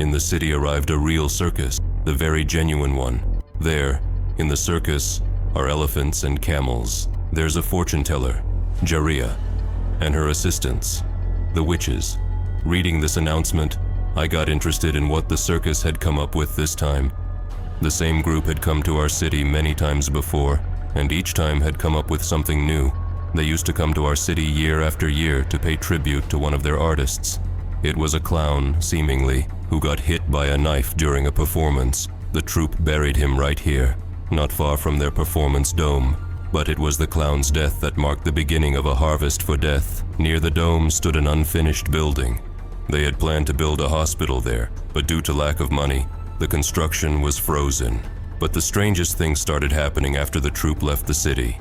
in the city arrived a real circus, the very genuine one. There, in the circus, are elephants and camels. There's a fortune teller, Jaria, and her assistants, the witches. Reading this announcement, I got interested in what the circus had come up with this time. The same group had come to our city many times before, and each time had come up with something new. They used to come to our city year after year to pay tribute to one of their artists. It was a clown, seemingly, who got hit by a knife during a performance. The troupe buried him right here, not far from their performance dome. But it was the clown's death that marked the beginning of a harvest for death. Near the dome stood an unfinished building. They had planned to build a hospital there, but due to lack of money, the construction was frozen. But the strangest thing started happening after the troupe left the city.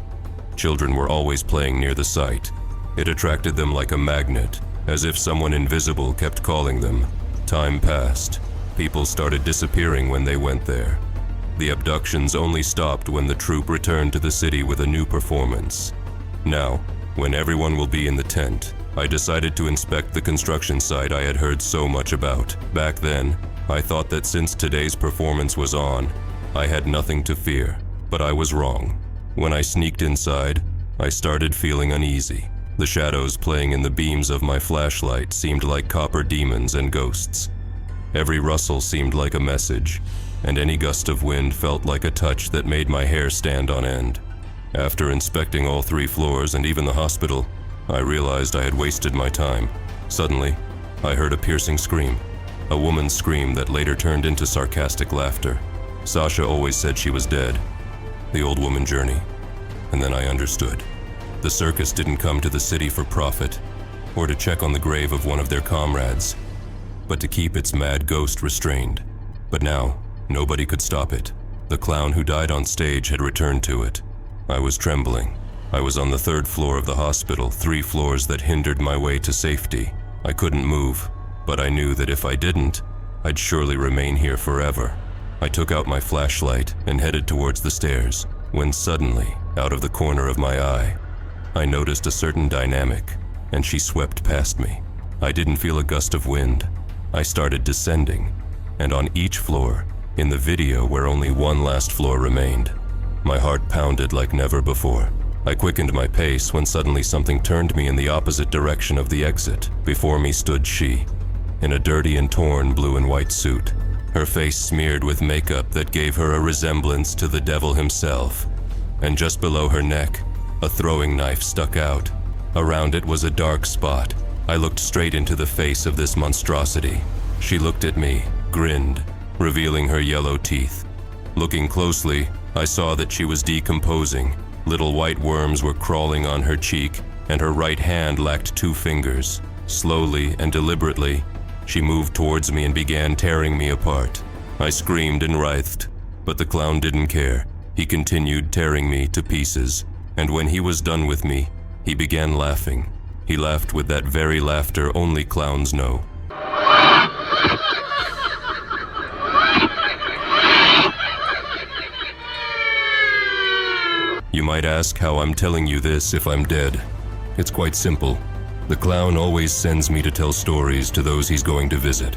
Children were always playing near the site. It attracted them like a magnet, as if someone invisible kept calling them. Time passed. People started disappearing when they went there. The abductions only stopped when the troupe returned to the city with a new performance. Now, when everyone will be in the tent, I decided to inspect the construction site I had heard so much about. Back then, I thought that since today's performance was on, I had nothing to fear, but I was wrong. When I sneaked inside, I started feeling uneasy. The shadows playing in the beams of my flashlight seemed like copper demons and ghosts. Every rustle seemed like a message, and any gust of wind felt like a touch that made my hair stand on end. After inspecting all 3 floors and even the hospital, I realized I had wasted my time. Suddenly, I heard a piercing scream, a woman's scream that later turned into sarcastic laughter. Sasha always said she was dead. The old woman journey. And then I understood. The circus didn't come to the city for profit, or to check on the grave of one of their comrades, but to keep its mad ghost restrained. But now, nobody could stop it. The clown who died on stage had returned to it. I was trembling. I was on the 3rd floor of the hospital, 3 floors that hindered my way to safety. I couldn't move, but I knew that if I didn't, I'd surely remain here forever. I took out my flashlight and headed towards the stairs, when suddenly, out of the corner of my eye, I noticed a certain dynamic, and she swept past me. I didn't feel a gust of wind. I started descending, and on each floor, in the video where only one last floor remained, my heart pounded like never before. I quickened my pace when suddenly something turned me in the opposite direction of the exit. Before me stood she, in a dirty and torn blue and white suit, her face smeared with makeup that gave her a resemblance to the devil himself, and just below her neck, a throwing knife stuck out. Around it was a dark spot. I looked straight into the face of this monstrosity. She looked at me, grinned, revealing her yellow teeth. Looking closely, I saw that she was decomposing. Little white worms were crawling on her cheek, and her right hand lacked 2 fingers. Slowly and deliberately, she moved towards me and began tearing me apart. I screamed and writhed, but the clown didn't care. He continued tearing me to pieces, and when he was done with me, he began laughing. He laughed with that very laughter only clowns know. You might ask how I'm telling you this if I'm dead. It's quite simple. The clown always sends me to tell stories to those he's going to visit.